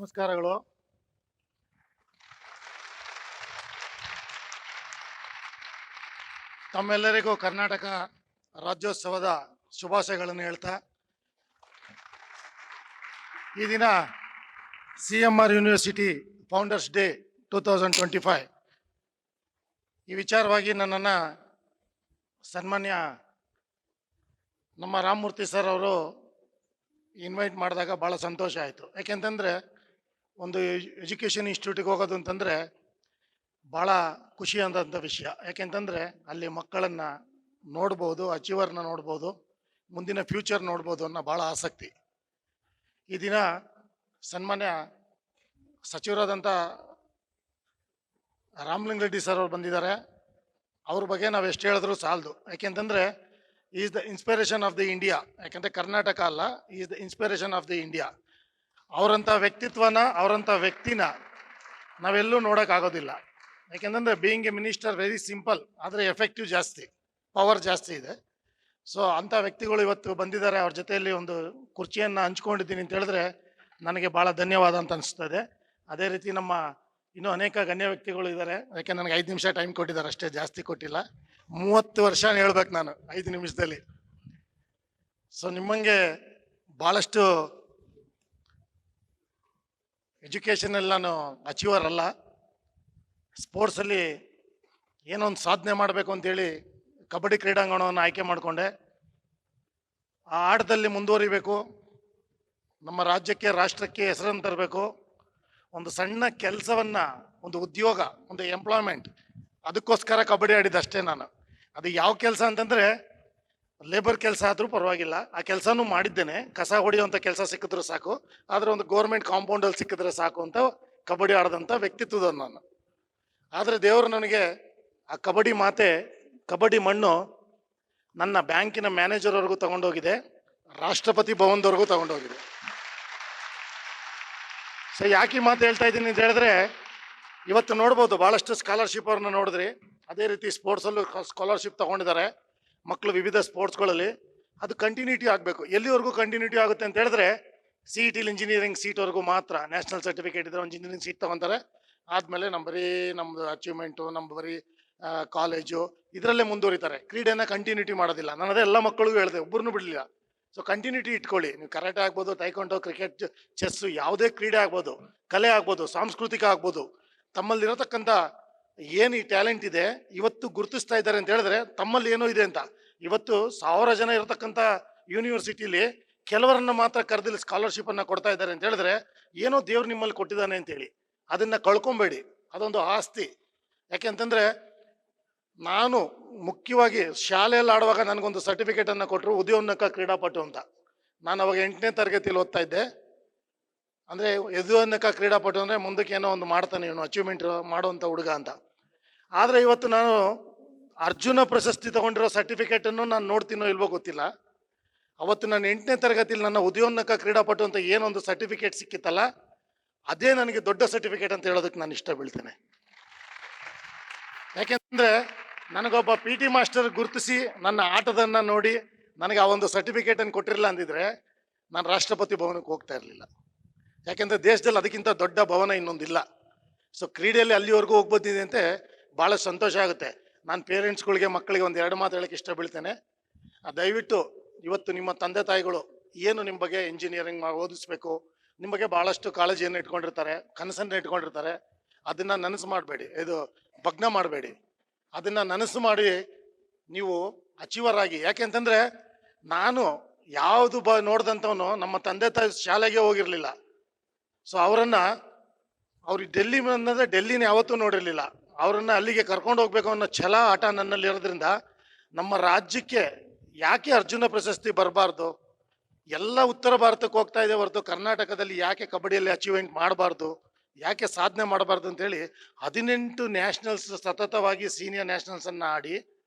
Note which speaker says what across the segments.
Speaker 1: ನಮಸ್ಕಾರಗಳು. ತಮ್ಮೆಲ್ಲರಿಗೂ ಕರ್ನಾಟಕ ರಾಜ್ಯೋತ್ಸವದ ಶುಭಾಶಯಗಳನ್ನು ಹೇಳ್ತಾ, ಈ ದಿನ CMR ಯೂನಿವರ್ಸಿಟಿ ಫೌಂಡರ್ಸ್ ಡೇ 2025 ಈ ವಿಚಾರವಾಗಿ ನನ್ನನ್ನು ಸನ್ಮಾನ್ಯ ನಮ್ಮ ರಾಮಮೂರ್ತಿ ಸರ್ ಅವರು ಇನ್ವೈಟ್ ಮಾಡಿದಾಗ ಭಾಳ ಸಂತೋಷ ಆಯಿತು. ಯಾಕೆಂತಂದರೆ ಒಂದು ಎಜುಕೇಷನ್ ಇನ್ಸ್ಟಿಟ್ಯೂಟಿಗೆ ಹೋಗೋದು ಅಂತಂದರೆ ಭಾಳ ಖುಷಿ ಅಂದಂಥ ವಿಷಯ. ಯಾಕೆಂತಂದರೆ ಅಲ್ಲಿ ಮಕ್ಕಳನ್ನು ನೋಡ್ಬೋದು, ಅಚೀವರ್ನ ನೋಡ್ಬೋದು, ಮುಂದಿನ ಫ್ಯೂಚರ್ ನೋಡ್ಬೋದು ಅನ್ನೋ ಭಾಳ ಆಸಕ್ತಿ. ಈ ದಿನ ಸನ್ಮಾನ್ಯ ಸಚಿವರಾದಂಥ ರಾಮಲಿಂಗ ರೆಡ್ಡಿ ಸರ್ ಅವ್ರು ಬಂದಿದ್ದಾರೆ. ಅವ್ರ ಬಗ್ಗೆ ನಾವು ಎಷ್ಟು ಹೇಳಿದ್ರು ಸಾಲದು. ಯಾಕೆಂತಂದರೆ is the inspiration of the India. ಯಾಕೆಂದರೆ ಕರ್ನಾಟಕ ಅಲ್ಲ, is the inspiration of the India. ಅವರಂಥ ವ್ಯಕ್ತಿತ್ವನ, ಅವರಂಥ ವ್ಯಕ್ತಿನ ನಾವೆಲ್ಲೂ ನೋಡೋಕ್ಕಾಗೋದಿಲ್ಲ. ಯಾಕೆಂತಂದರೆ being a minister very simple, ಆದರೆ ಎಫೆಕ್ಟಿವ್ ಜಾಸ್ತಿ, ಪವರ್ ಜಾಸ್ತಿ ಇದೆ. ಸೊ ಅಂಥ ವ್ಯಕ್ತಿಗಳು ಇವತ್ತು ಬಂದಿದ್ದಾರೆ. ಅವ್ರ ಜೊತೆಯಲ್ಲಿ ಒಂದು ಕುರ್ಚಿಯನ್ನು ಹಂಚ್ಕೊಂಡಿದ್ದೀನಿ ಅಂತ ಹೇಳಿದ್ರೆ ನನಗೆ ಭಾಳ ಧನ್ಯವಾದ ಅಂತ ಅನಿಸ್ತದೆ. ಅದೇ ರೀತಿ ನಮ್ಮ ಇನ್ನೂ ಅನೇಕ ಗಣ್ಯ ವ್ಯಕ್ತಿಗಳು ಇದ್ದಾರೆ. ಯಾಕೆ ನನಗೆ 5 ನಿಮಿಷ ಟೈಮ್ ಕೊಟ್ಟಿದ್ದಾರೆ ಅಷ್ಟೇ, ಜಾಸ್ತಿ ಕೊಟ್ಟಿಲ್ಲ. 30 ವರ್ಷ ಹೇಳ್ಬೇಕು ನಾನು 5 ನಿಮಿಷದಲ್ಲಿ. ಸೊ ನಿಮ್ಮಂಗೆ ಭಾಳಷ್ಟು ಎಜುಕೇಷನಲ್ಲಿ ನಾನು ಅಚೀವರ್ ಅಲ್ಲ. ಸ್ಪೋರ್ಟ್ಸಲ್ಲಿ ಏನೋ ಒಂದು ಸಾಧನೆ ಮಾಡಬೇಕು ಅಂತೇಳಿ ಕಬಡ್ಡಿ ಕ್ರೀಡಾಂಗಣವನ್ನು ಆಯ್ಕೆ ಮಾಡಿಕೊಂಡೆ. ಆ ಆಟದಲ್ಲಿ ಮುಂದುವರಿಬೇಕು, ನಮ್ಮ ರಾಜ್ಯಕ್ಕೆ, ರಾಷ್ಟ್ರಕ್ಕೆ ಹೆಸರನ್ನು ತರಬೇಕು. ಒಂದು ಸಣ್ಣ ಕೆಲಸವನ್ನು, ಒಂದು ಉದ್ಯೋಗ, ಒಂದು ಎಂಪ್ಲಾಯ್ಮೆಂಟ್, ಅದಕ್ಕೋಸ್ಕರ ಕಬಡ್ಡಿ ಆಡಿದ್ದಷ್ಟೇ ನಾನು. ಅದು ಯಾವ ಕೆಲಸ ಅಂತಂದರೆ ಲೇಬರ್ ಕೆಲಸ ಆದರೂ ಪರವಾಗಿಲ್ಲ, ಆ ಕೆಲಸನೂ ಮಾಡಿದ್ದೇನೆ. ಕಸ ಹೊಡೆಯುವಂಥ ಕೆಲಸ ಸಿಕ್ಕಿದ್ರೆ ಸಾಕು, ಆದರೆ ಒಂದು ಗೌರ್ಮೆಂಟ್ ಕಾಂಪೌಂಡಲ್ಲಿ ಸಿಕ್ಕಿದ್ರೆ ಸಾಕು ಅಂತ ಕಬಡ್ಡಿ ಆಡಿದಂಥ ವ್ಯಕ್ತಿತ್ವದ ನಾನು. ಆದರೆ ದೇವರು ನನಗೆ ಆ ಕಬಡ್ಡಿ ಮಾತೆ, ಕಬಡ್ಡಿ ಮಣ್ಣು ನನ್ನ ಬ್ಯಾಂಕಿನ ಮ್ಯಾನೇಜರ್ವರೆಗೂ ತಗೊಂಡೋಗಿದೆ, ರಾಷ್ಟ್ರಪತಿ ಭವನದವರೆಗೂ ತಗೊಂಡೋಗಿದೆ. ಸೊ ಯಾಕೆ ಈ ಮಾತು ಹೇಳ್ತಾ ಇದ್ದೀನಿ ಅಂತ ಹೇಳಿದ್ರೆ, ಇವತ್ತು ನೋಡ್ಬೋದು ಭಾಳಷ್ಟು ಸ್ಕಾಲರ್ಶಿಪ್ ಅವ್ರನ್ನ ನೋಡಿದ್ರಿ. ಅದೇ ರೀತಿ ಸ್ಪೋರ್ಟ್ಸಲ್ಲೂ ಸ್ಕಾಲರ್ಶಿಪ್ ತೊಗೊಂಡಿದ್ದಾರೆ ಮಕ್ಕಳು ವಿವಿಧ ಸ್ಪೋರ್ಟ್ಸ್ಗಳಲ್ಲಿ. ಅದು ಕಂಟಿನ್ಯೂಟಿ ಆಗಬೇಕು. ಎಲ್ಲಿವರೆಗೂ ಕಂಟಿನ್ಯೂಟಿ ಆಗುತ್ತೆ ಅಂತ ಹೇಳಿದ್ರೆ CET ಇಂಜಿನಿಯರಿಂಗ್ ಸೀಟ್ವರೆಗೂ ಮಾತ್ರ. ನ್ಯಾಷನಲ್ ಸರ್ಟಿಫಿಕೇಟ್ ಇದ್ದರೆ ಒಂದು ಇಂಜಿನಿಯರಿಂಗ್ ಸೀಟ್ ತೊಗೊತಾರೆ. ಆದಮೇಲೆ ನಮ್ಮದು ಅಚೀವ್ಮೆಂಟು, ನಮ್ಮ ಬರೀ ಕಾಲೇಜು ಇದರಲ್ಲೇ ಮುಂದುವರಿತಾರೆ. ಕ್ರೀಡೆನ ಕಂಟಿನ್ಯೂಟಿ ಮಾಡೋದಿಲ್ಲ. ನಾನು ಅದೇ ಎಲ್ಲ ಮಕ್ಕಳಿಗೂ ಹೇಳಿದೆ, ಒಬ್ಬರನ್ನೂ ಬಿಡಲಿಲ್ಲ. ಸೊ ಕಂಟಿನ್ಯೂಟಿ ಇಟ್ಕೊಳ್ಳಿ. ನೀವು ಕರಾಟೆ ಆಗ್ಬೋದು, ಟೈಕೊಂಡೋ, ಕ್ರಿಕೆಟ್, ಚೆಸ್ಸು, ಯಾವುದೇ ಕ್ರೀಡೆ ಆಗ್ಬೋದು, ಕಲೆ ಆಗ್ಬೋದು, ಸಾಂಸ್ಕೃತಿಕ ಆಗ್ಬೋದು. ತಮ್ಮಲ್ಲಿರತಕ್ಕಂಥ ಏನು ಈ ಟ್ಯಾಲೆಂಟ್ ಇದೆ ಇವತ್ತು ಗುರುತಿಸ್ತಾ ಇದ್ದಾರೆ ಅಂತ ಹೇಳಿದ್ರೆ ತಮ್ಮಲ್ಲಿ ಏನೋ ಇದೆ ಅಂತ. ಇವತ್ತು 1000 ಜನ ಇರತಕ್ಕಂಥ ಯೂನಿವರ್ಸಿಟಿಲಿ ಕೆಲವರನ್ನ ಮಾತ್ರ ಕರೆದಿಲ್ಲ ಸ್ಕಾಲರ್ಶಿಪ್ಪನ್ನು ಕೊಡ್ತಾ ಇದ್ದಾರೆ ಅಂತ ಹೇಳಿದ್ರೆ ಏನೋ ದೇವ್ರು ನಿಮ್ಮಲ್ಲಿ ಕೊಟ್ಟಿದ್ದಾನೆ ಅಂತೇಳಿ. ಅದನ್ನು ಕಳ್ಕೊಬೇಡಿ, ಅದೊಂದು ಆಸ್ತಿ. ಯಾಕೆಂತಂದರೆ ನಾನು ಮುಖ್ಯವಾಗಿ ಶಾಲೆಯಲ್ಲಿ ಆಡುವಾಗ ನನಗೊಂದು ಸರ್ಟಿಫಿಕೇಟನ್ನು ಕೊಟ್ಟರು, ಉದಯೋನ್ನತ ಕ್ರೀಡಾಪಟು ಅಂತ. ನಾನು ಅವಾಗ 8ನೇ ತರಗತಿಯಲ್ಲಿ ಓದ್ತಾ ಇದ್ದೆ. ಅಂದರೆ ಉದಯೋನ್ನತ ಕ್ರೀಡಾಪಟು ಅಂದರೆ ಮುಂದಕ್ಕೆ ಏನೋ ಒಂದು ಮಾಡ್ತಾನೆ ಇವನು, ಅಚೀವ್ಮೆಂಟ್ ಮಾಡುವಂಥ ಹುಡುಗ ಅಂತ. ಆದರೆ ಇವತ್ತು ನಾನು ಅರ್ಜುನ ಪ್ರಶಸ್ತಿ ತೊಗೊಂಡಿರೋ ಸರ್ಟಿಫಿಕೇಟನ್ನು ನಾನು ನೋಡ್ತೀನೋ ಇಲ್ವೋ ಗೊತ್ತಿಲ್ಲ. ಅವತ್ತು ನಾನು 8ನೇ ತರಗತಿಯಲ್ಲಿ ನನ್ನ ಉದಯೋನ್ನತ ಕ್ರೀಡಾಪಟು ಅಂತ ಏನೊಂದು ಸರ್ಟಿಫಿಕೇಟ್ ಸಿಕ್ಕಿತ್ತಲ್ಲ, ಅದೇ ನನಗೆ ದೊಡ್ಡ ಸರ್ಟಿಫಿಕೇಟ್ ಅಂತ ಹೇಳೋದಕ್ಕೆ ನಾನು ಇಷ್ಟ ಬೀಳ್ತೇನೆ. ಯಾಕೆಂದರೆ ನನಗೊಬ್ಬ PT ಮಾಸ್ಟರ್ ಗುರುತಿಸಿ ನನ್ನ ಆಟದನ್ನು ನೋಡಿ ನನಗೆ ಆ ಒಂದು ಸರ್ಟಿಫಿಕೇಟನ್ನು ಕೊಟ್ಟಿರಲಿಲ್ಲ ಅಂದಿದ್ರೆ ನಾನು ರಾಷ್ಟ್ರಪತಿ ಭವನಕ್ಕೆ ಹೋಗ್ತಾ ಇರಲಿಲ್ಲ. ಯಾಕೆಂದರೆ ದೇಶದಲ್ಲಿ ಅದಕ್ಕಿಂತ ದೊಡ್ಡ ಭವನ ಇನ್ನೊಂದಿಲ್ಲ. ಸೊ ಕ್ರೀಡೆಯಲ್ಲಿ ಅಲ್ಲಿವರೆಗೂ ಹೋಗ್ಬೋದಿದೆ ಅಂತೆ ಭಾಳ ಸಂತೋಷ ಆಗುತ್ತೆ. ನಾನು ಪೇರೆಂಟ್ಸ್ಗಳಿಗೆ, ಮಕ್ಕಳಿಗೆ ಒಂದು 2 ಮಾತು ಹೇಳೋಕ್ಕೆ ಇಷ್ಟ ಬೀಳ್ತೇನೆ. ದಯವಿಟ್ಟು ಇವತ್ತು ನಿಮ್ಮ ತಂದೆ ತಾಯಿಗಳು ಏನು ನಿಮ್ಮ ಬಗ್ಗೆ ಇಂಜಿನಿಯರಿಂಗ್ ಓದಿಸ್ಬೇಕು, ನಿಮ್ಮ ಬಗ್ಗೆ ಭಾಳಷ್ಟು ಕಾಳಜಿಯನ್ನು ಇಟ್ಕೊಂಡಿರ್ತಾರೆ, ಕನಸನ್ನು ಇಟ್ಕೊಂಡಿರ್ತಾರೆ. ಅದನ್ನು ನನಸು ಮಾಡಬೇಡಿ, ಇದು ಭಗ್ನ ಮಾಡಬೇಡಿ. ಅದನ್ನು ನನಸು ಮಾಡಿ ನೀವು ಅಚೀವರ್ ಆಗಿ. ಯಾಕೆಂತಂದರೆ ನಾನು ಯಾವುದು ನೋಡಿದಂಥವನು ನಮ್ಮ ತಂದೆ ತಾಯಿ ಶಾಲೆಗೆ ಹೋಗಿರಲಿಲ್ಲ. ಸೊ ಅವ್ರಿಗೆ ಡೆಲ್ಲಿ ಅನ್ನೋದೇ ಡೆಲ್ಲಿನ ಯಾವತ್ತೂ ನೋಡಿರಲಿಲ್ಲ. ಅವರನ್ನು ಅಲ್ಲಿಗೆ ಕರ್ಕೊಂಡು ಹೋಗ್ಬೇಕು ಅನ್ನೋ ಛಲ, ಆಟ ನನ್ನಲ್ಲಿ ಇರೋದ್ರಿಂದ ನಮ್ಮ ರಾಜ್ಯಕ್ಕೆ ಯಾಕೆ ಅರ್ಜುನ ಪ್ರಶಸ್ತಿ ಬರಬಾರ್ದು? ಎಲ್ಲ ಉತ್ತರ ಭಾರತಕ್ಕೆ ಹೋಗ್ತಾ ಇದೆ ಹೊರತು ಕರ್ನಾಟಕದಲ್ಲಿ ಯಾಕೆ ಕಬಡ್ಡಿಯಲ್ಲಿ ಅಚೀವ್ಮೆಂಟ್ ಮಾಡಬಾರ್ದು, ಯಾಕೆ ಸಾಧನೆ ಮಾಡಬಾರ್ದು ಅಂತೇಳಿ 18 ನ್ಯಾಷನಲ್ಸ್ ಸತತವಾಗಿ ಸೀನಿಯರ್ ನ್ಯಾಷನಲ್ಸನ್ನು ಆಡಿ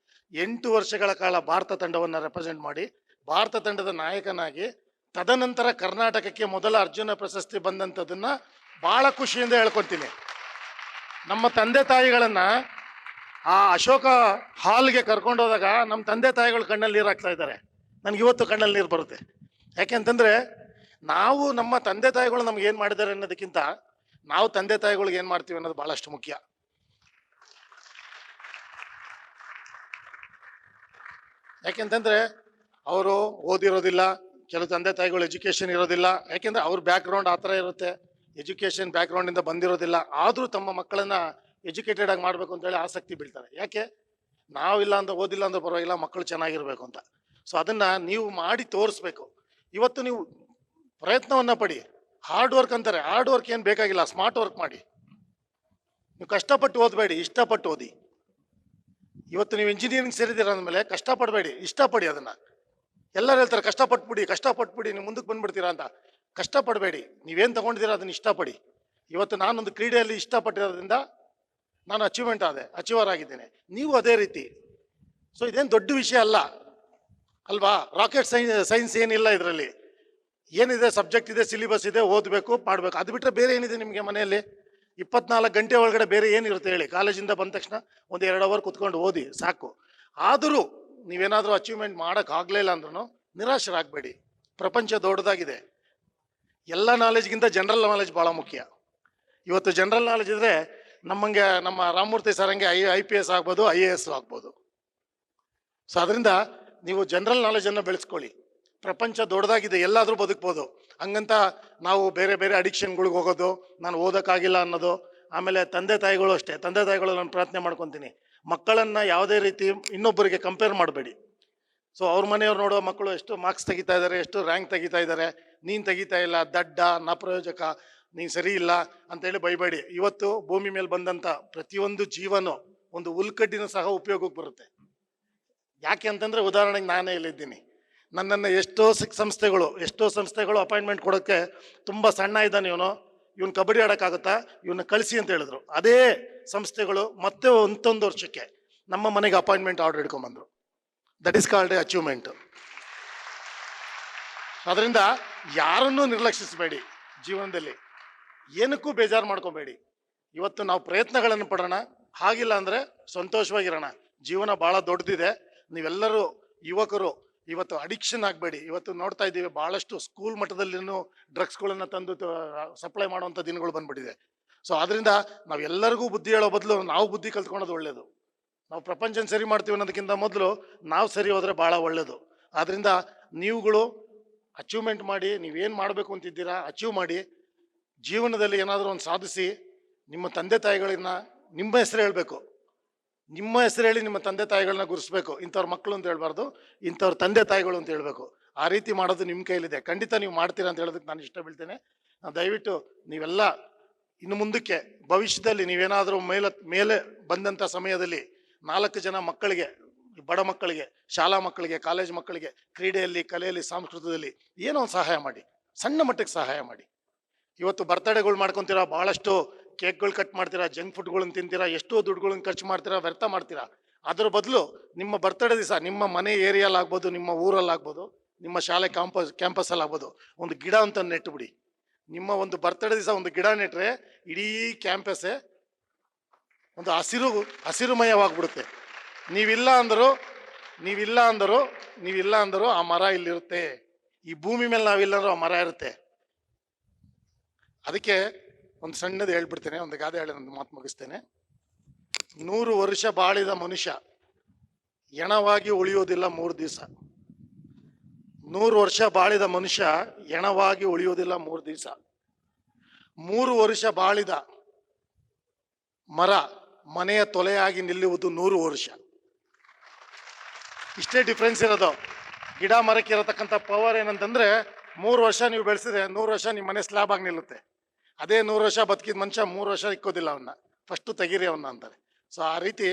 Speaker 1: 8 ವರ್ಷಗಳ ಕಾಲ ಭಾರತ ತಂಡವನ್ನು ರೆಪ್ರೆಸೆಂಟ್ ಮಾಡಿ ಭಾರತ ತಂಡದ ನಾಯಕನಾಗಿ ತದನಂತರ ಕರ್ನಾಟಕಕ್ಕೆ ಮೊದಲ ಅರ್ಜುನ ಪ್ರಶಸ್ತಿ ಬಂದಂಥದ್ದನ್ನು ಭಾಳ ಖುಷಿಯಿಂದ ಹೇಳ್ಕೊತೀನಿ. ನಮ್ಮ ತಂದೆ ತಾಯಿಗಳನ್ನು ಆ ಅಶೋಕ ಹಾಲ್ಗೆ ಕರ್ಕೊಂಡೋದಾಗ ನಮ್ಮ ತಂದೆ ತಾಯಿಗಳು ಕಣ್ಣಲ್ಲಿ ನೀರು ಹಾಕ್ತಾ ಇದ್ದಾರೆ. ನನಗಿವತ್ತು ಕಣ್ಣಲ್ಲಿ ನೀರು ಬರುತ್ತೆ. ಯಾಕೆಂತಂದರೆ ನಾವು ನಮ್ಮ ತಂದೆ ತಾಯಿಗಳು ನಮ್ಗೆ ಏನ್ ಮಾಡಿದ್ದಾರೆ ಅನ್ನೋದಕ್ಕಿಂತ ನಾವು ತಂದೆ ತಾಯಿಗಳಿಗೆ ಏನ್ ಮಾಡ್ತೀವಿ ಅನ್ನೋದು ಬಹಳಷ್ಟು ಮುಖ್ಯ. ಯಾಕೆಂತಂದ್ರೆ ಅವರು ಓದಿರೋದಿಲ್ಲ, ಕೆಲವು ತಂದೆ ತಾಯಿಗಳು ಎಜುಕೇಶನ್ ಇರೋದಿಲ್ಲ, ಯಾಕೆಂದ್ರೆ ಅವ್ರ ಬ್ಯಾಕ್ ಗ್ರೌಂಡ್ ಆ ಥರ ಇರುತ್ತೆ, ಎಜುಕೇಶನ್ ಬ್ಯಾಕ್ ಗ್ರೌಂಡ್ ಇಂದ ಬಂದಿರೋದಿಲ್ಲ. ಆದ್ರೂ ತಮ್ಮ ಮಕ್ಕಳನ್ನ ಎಜುಕೇಟೆಡ್ ಆಗಿ ಮಾಡ್ಬೇಕು ಅಂತ ಹೇಳಿ ಆಸಕ್ತಿ ಬೀಳ್ತಾರೆ. ಯಾಕೆ? ನಾವಿಲ್ಲ ಅಂದ್ರೆ ಓದಿಲ್ಲ ಅಂದ್ರೆ ಪರವಾಗಿಲ್ಲ, ಮಕ್ಕಳು ಚೆನ್ನಾಗಿರ್ಬೇಕು ಅಂತ. ಸೊ ಅದನ್ನ ನೀವು ಮಾಡಿ ತೋರಿಸ್ಬೇಕು. ಇವತ್ತು ನೀವು ಪ್ರಯತ್ನವನ್ನ ಪಡಿ. ಹಾರ್ಡ್ ವರ್ಕ್ ಅಂತಾರೆ, ಹಾರ್ಡ್ ವರ್ಕ್ ಏನು ಬೇಕಾಗಿಲ್ಲ, ಸ್ಮಾರ್ಟ್ ವರ್ಕ್ ಮಾಡಿ. ನೀವು ಕಷ್ಟಪಟ್ಟು ಓದಬೇಡಿ, ಇಷ್ಟಪಟ್ಟು ಓದಿ. ಇವತ್ತು ನೀವು ಇಂಜಿನಿಯರಿಂಗ್ ಸೇರಿದ್ದೀರ ಅಂದಮೇಲೆ ಕಷ್ಟಪಡಬೇಡಿ, ಇಷ್ಟಪಡಿ ಅದನ್ನ. ಎಲ್ಲರೂ ಹೇಳ್ತಾರೆ ಕಷ್ಟಪಟ್ಬಿಡಿ ಕಷ್ಟಪಟ್ಬಿಡಿ ನೀವು ಮುಂದಕ್ಕೆ ಬಂದ್ಬಿಡ್ತೀರಾ ಅಂತ. ಕಷ್ಟಪಡಬೇಡಿ, ನೀವೇನು ತಗೊಂಡಿದ್ದೀರಾ ಅದನ್ನ ಇಷ್ಟಪಡಿ. ಇವತ್ತು ನಾನೊಂದು ಕ್ರೀಡೆಯಲ್ಲಿ ಇಷ್ಟಪಟ್ಟಿರೋದ್ರಿಂದ ನಾನು ಅಚೀವರ್ ಆಗಿದ್ದೇನೆ. ನೀವು ಅದೇ ರೀತಿ. ಸೊ ಇದೇನು ದೊಡ್ಡ ವಿಷಯ ಅಲ್ಲ ಅಲ್ವಾ? ರಾಕೆಟ್ ಸೈನ್ಸ್ ಏನಿಲ್ಲ ಇದರಲ್ಲಿ. ಏನಿದೆ, ಸಬ್ಜೆಕ್ಟ್ ಇದೆ, ಸಿಲಿಬಸ್ ಇದೆ, ಓದಬೇಕು, ಮಾಡಬೇಕು. ಅದು ಬಿಟ್ಟರೆ ಬೇರೆ ಏನಿದೆ ನಿಮಗೆ ಮನೆಯಲ್ಲಿ? 24 ಗಂಟೆ ಒಳಗಡೆ ಬೇರೆ ಏನಿರುತ್ತೆ ಹೇಳಿ? ಕಾಲೇಜಿಂದ ಬಂದ ತಕ್ಷಣ ಒಂದು 2 ಅವರ್ ಕುತ್ಕೊಂಡು ಓದಿ ಸಾಕು. ಆದರೂ ನೀವೇನಾದರೂ ಅಚೀವ್ಮೆಂಟ್ ಮಾಡೋಕ್ಕಾಗಲಿಲ್ಲ ಅಂದ್ರೂ ನಿರಾಶರಾಗಬೇಡಿ. ಪ್ರಪಂಚ ದೊಡ್ಡದಾಗಿದೆ. ಎಲ್ಲ ನಾಲೆಜ್ಗಿಂತ ಜನರಲ್ ನಾಲೆಜ್ ಭಾಳ ಮುಖ್ಯ. ಇವತ್ತು ಜನರಲ್ ನಾಲೆಜ್ ಇದ್ರೆ ನಮ್ಮಂಗೆ ನಮ್ಮ ರಾಮಮೂರ್ತಿ ಸರ್ ಹಂಗೆ IPS ಆಗ್ಬೋದು, IAS ಆಗ್ಬೋದು. ಸೊ ಅದರಿಂದ ನೀವು ಜನರಲ್ ನಾಲೆಜನ್ನು ಬೆಳೆಸ್ಕೊಳ್ಳಿ. ಪ್ರಪಂಚ ದೊಡ್ಡದಾಗಿದೆ, ಎಲ್ಲಾದರೂ ಬದುಕ್ಬೋದು. ಹಂಗಂತ ನಾವು ಬೇರೆ ಬೇರೆ ಅಡಿಕ್ಷನ್ಗಳಿಗೆ ಹೋಗೋದು, ನಾನು ಓದೋಕ್ಕಾಗಿಲ್ಲ ಅನ್ನೋದು. ಆಮೇಲೆ ತಂದೆ ತಾಯಿಗಳು ಅಷ್ಟೇ, ತಂದೆ ತಾಯಿಗಳು ನಾನು ಪ್ರಾರ್ಥನೆ ಮಾಡ್ಕೊತೀನಿ, ಮಕ್ಕಳನ್ನು ಯಾವುದೇ ರೀತಿ ಇನ್ನೊಬ್ಬರಿಗೆ ಕಂಪೇರ್ ಮಾಡಬೇಡಿ. ಸೊ ಅವ್ರ ಮನೆಯವ್ರು ನೋಡೋ ಮಕ್ಕಳು ಎಷ್ಟು ಮಾರ್ಕ್ಸ್ ತೆಗಿತಾ ಇದ್ದಾರೆ, ಎಷ್ಟು ರ್ಯಾಂಕ್ ತೆಗಿತಾ ಇದ್ದಾರೆ, ನೀನು ತೆಗಿತಾ ಇಲ್ಲ, ದಡ್ಡ, ಪ್ರಯೋಜಕ, ನೀನು ಸರಿ ಇಲ್ಲ ಅಂತೇಳಿ ಬೈಬೇಡಿ. ಇವತ್ತು ಭೂಮಿ ಮೇಲೆ ಬಂದಂಥ ಪ್ರತಿಯೊಂದು ಜೀವನೂ ಒಂದು ಉಲ್ಕಡ್ಡಿನ ಸಹ ಉಪಯೋಗಕ್ಕೆ ಬರುತ್ತೆ. ಯಾಕೆ ಅಂತಂದರೆ, ಉದಾಹರಣೆಗೆ ನಾನೇ ಇಲ್ಲಿದ್ದೀನಿ. ನನ್ನನ್ನು ಎಷ್ಟೋ ಸಂಸ್ಥೆಗಳು ಅಪಾಯಿಂಟ್ಮೆಂಟ್ ಕೊಡೋಕ್ಕೆ, ತುಂಬ ಸಣ್ಣ ಇದ್ದಾನೆ ಇವನು ಕಬಡ್ಡಿ ಆಡೋಕ್ಕಾಗುತ್ತಾ, ಇವನ್ನ ಕಳಿಸಿ ಅಂತ ಹೇಳಿದ್ರು. ಅದೇ ಸಂಸ್ಥೆಗಳು ಮತ್ತೆ 1 ವರ್ಷಕ್ಕೆ ನಮ್ಮ ಮನೆಗೆ ಅಪಾಯಿಂಟ್ಮೆಂಟ್ ಆರ್ಡರ್ ಇಟ್ಕೊಂಡ್ಬಂದ್ರು. That is called a achievement. ಅದರಿಂದ ಯಾರನ್ನೂ ನಿರ್ಲಕ್ಷಿಸಬೇಡಿ. ಜೀವನದಲ್ಲಿ ಏನಕ್ಕೂ ಬೇಜಾರು ಮಾಡ್ಕೋಬೇಡಿ. ಇವತ್ತು ನಾವು ಪ್ರಯತ್ನಗಳನ್ನು ಪಡೋಣ, ಹಾಗಿಲ್ಲ ಅಂದರೆ ಸಂತೋಷವಾಗಿರೋಣ. ಜೀವನ ಭಾಳ ದೊಡ್ಡದಿದೆ. ನೀವೆಲ್ಲರೂ ಯುವಕರು ಇವತ್ತು ಅಡಿಕ್ಷನ್ ಆಗಬೇಡಿ. ಇವತ್ತು ನೋಡ್ತಾ ಇದ್ದೀವಿ, ಭಾಳಷ್ಟು ಸ್ಕೂಲ್ ಮಟ್ಟದಲ್ಲಿನೂ ಡ್ರಗ್ಸ್ಗಳನ್ನು ತಂದು ಸಪ್ಲೈ ಮಾಡುವಂಥ ದಿನಗಳು ಬಂದ್ಬಿಟ್ಟಿದೆ. ಸೊ ಅದರಿಂದ ನಾವೆಲ್ಲರಿಗೂ ಬುದ್ಧಿ ಹೇಳೋ ಬದಲು ನಾವು ಬುದ್ಧಿ ಕಲ್ತ್ಕೊಳ್ಳೋದು ಒಳ್ಳೆಯದು. ನಾವು ಪ್ರಪಂಚನ ಸರಿ ಮಾಡ್ತೀವಿ ಅನ್ನೋದಕ್ಕಿಂತ ಮೊದಲು ನಾವು ಸರಿ ಹೋದರೆ ಭಾಳ ಒಳ್ಳೆಯದು. ಆದ್ದರಿಂದ ನೀವುಗಳು ಅಚೀವ್ಮೆಂಟ್ ಮಾಡಿ, ನೀವೇನು ಮಾಡಬೇಕು ಅಂತಿದ್ದೀರಾ ಅಚೀವ್ ಮಾಡಿ. ಜೀವನದಲ್ಲಿ ಏನಾದರೂ ಒಂದು ಸಾಧಿಸಿ. ನಿಮ್ಮ ತಂದೆ ತಾಯಿಗಳನ್ನ ನಿಮ್ಮ ಹೆಸರು ಹೇಳಬೇಕು. ನಿಮ್ಮ ಹೆಸರು ಹೇಳಿ ನಿಮ್ಮ ತಂದೆ ತಾಯಿಗಳನ್ನ ಗುರುಸ್ಬೇಕು. ಇಂಥವ್ರ ಮಕ್ಕಳು ಅಂತ ಹೇಳ್ಬಾರ್ದು, ಇಂಥವ್ರ ತಂದೆ ತಾಯಿಗಳು ಅಂತ ಹೇಳ್ಬೇಕು. ಆ ರೀತಿ ಮಾಡೋದು ನಿಮ್ಮ ಕೈಲಿದೆ. ಖಂಡಿತ ನೀವು ಮಾಡ್ತೀರಾ ಅಂತ ಹೇಳೋದಕ್ಕೆ ನಾನು ಇಷ್ಟ ಬೀಳ್ತೇನೆ. ದಯವಿಟ್ಟು ನೀವೆಲ್ಲ ಇನ್ನು ಮುಂದಕ್ಕೆ ಭವಿಷ್ಯದಲ್ಲಿ ನೀವೇನಾದರೂ ಮೇಲೆ ಬಂದಂಥ ಸಮಯದಲ್ಲಿ 4 ಜನ ಮಕ್ಕಳಿಗೆ, ಬಡ ಮಕ್ಕಳಿಗೆ, ಶಾಲಾ ಮಕ್ಕಳಿಗೆ, ಕಾಲೇಜ್ ಮಕ್ಕಳಿಗೆ ಕ್ರೀಡೆಯಲ್ಲಿ, ಕಲೆಯಲ್ಲಿ, ಸಂಸ್ಕೃತದಲ್ಲಿ ಏನೋ ಒಂದು ಸಹಾಯ ಮಾಡಿ, ಸಣ್ಣ ಮಟ್ಟಕ್ಕೆ ಸಹಾಯ ಮಾಡಿ. ಇವತ್ತು ಬರ್ತಡೇಗಳು ಮಾಡ್ಕೊತೀರಾ, ಭಾಳಷ್ಟು ಕೇಕ್ಗಳು ಕಟ್ ಮಾಡ್ತೀರಾ, ಜಂಕ್ ಫುಡ್ಗಳನ್ನ ತಿಂತೀರಾ, ಎಷ್ಟೋ ದುಡ್ಡುಗಳನ್ನ ಖರ್ಚು ಮಾಡ್ತೀರಾ, ವ್ಯರ್ಥ ಮಾಡ್ತೀರಾ. ಅದರ ಬದಲು ನಿಮ್ಮ ಬರ್ತಡೇ ದಿವಸ ನಿಮ್ಮ ಮನೆ ಏರಿಯಲ್ಲಿ ಆಗ್ಬೋದು, ನಿಮ್ಮ ಊರಲ್ಲಿ ಆಗ್ಬೋದು, ನಿಮ್ಮ ಶಾಲೆ ಕ್ಯಾಂಪಸ್ಸಲ್ಲಿ ಆಗ್ಬೋದು, ಒಂದು ಗಿಡ ಅಂತ ನೆಟ್ಟುಬಿಡಿ. ನಿಮ್ಮ ಒಂದು ಬರ್ತಡೇ ದಿವಸ ಒಂದು ಗಿಡ ನೆಟ್ಟರೆ ಇಡೀ ಕ್ಯಾಂಪಸ್ಸೇ ಒಂದು ಹಸಿರುಮಯವಾಗ್ಬಿಡುತ್ತೆ. ನೀವಿಲ್ಲ ಅಂದರೂ ಆ ಮರ ಇಲ್ಲಿರುತ್ತೆ. ಈ ಭೂಮಿ ಮೇಲೆ ನಾವಿಲ್ಲ ಅಂದ್ರೂ ಆ ಮರ ಇರುತ್ತೆ. ಅದಕ್ಕೆ ಒಂದು ಸಣ್ಣದು ಹೇಳ್ಬಿಡ್ತೇನೆ, ಒಂದು ಗಾದೆ ಹೇಳಿ ಒಂದು ಮಾತು ಮುಗಿಸ್ತೇನೆ. 100 ವರ್ಷ ಬಾಳಿದ ಮನುಷ್ಯ ಎಣವಾಗಿ ಉಳಿಯೋದಿಲ್ಲ 3 ದಿವಸ. 100 ವರ್ಷ ಬಾಳಿದ ಮನುಷ್ಯ ಎಣವಾಗಿ ಉಳಿಯೋದಿಲ್ಲ 3 ದಿವಸ. 3 ವರ್ಷ ಬಾಳಿದ ಮರ ಮನೆಯ ತೊಲೆಯಾಗಿ ನಿಲ್ಲುವುದು 100 ವರ್ಷ. ಇಷ್ಟೇ ಡಿಫ್ರೆನ್ಸ್ ಇರೋದು. ಗಿಡ ಮರಕ್ಕೆ ಇರತಕ್ಕಂಥ ಪವರ್ ಏನಂತಂದ್ರೆ, 3 ವರ್ಷ ನೀವು ಬೆಳೆಸಿದ್ರೆ 100 ವರ್ಷ ನಿಮ್ಮ ಮನೆ ಸ್ಲ್ಯಾಬ್ ಆಗಿ ನಿಲ್ಲುತ್ತೆ. ಅದೇ 100 ವರ್ಷ ಬದುಕಿದ ಮನುಷ್ಯ 3 ವರ್ಷ ಇಕ್ಕೋದಿಲ್ಲ ಅವನ್ನ, ಫಸ್ಟು ತೆಗೀರಿ ಅವನ್ನ ಅಂತಾರೆ. ಸೊ ಆ ರೀತಿ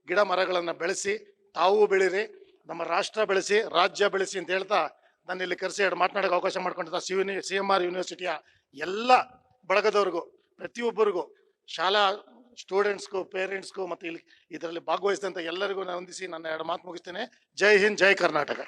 Speaker 1: ಗಿಡ ಮರಗಳನ್ನು ಬೆಳೆಸಿ, ತಾವು ಬೆಳೀರಿ, ನಮ್ಮ ರಾಷ್ಟ್ರ ಬೆಳೆಸಿ, ರಾಜ್ಯ ಬೆಳೆಸಿ ಅಂತ ಹೇಳ್ತಾ ನಾನು ಇಲ್ಲಿ ಕರೆಸಿ ಮಾತನಾಡೋಕೆ ಅವಕಾಶ ಮಾಡ್ಕೊಂಡಿದ್ದ CMR ಯೂನಿವರ್ಸಿಟಿಯ ಎಲ್ಲ ಬಳಗದವ್ರಿಗೂ, ಪ್ರತಿಯೊಬ್ಬರಿಗೂ, ಶಾಲಾ ಸ್ಟೂಡೆಂಟ್ಸ್ಗೂ, ಪೇರೆಂಟ್ಸ್ಗೂ ಮತ್ತು ಇಲ್ಲಿ ಇದರಲ್ಲಿ ಭಾಗವಹಿಸಿದಂಥ ಎಲ್ಲರಿಗೂ ನಾನು ವಂದಿಸಿ ನನ್ನ 2 ಮಾತು ಮುಗಿಸ್ತೇನೆ. ಜೈ ಹಿಂದ್, ಜೈ ಕರ್ನಾಟಕ.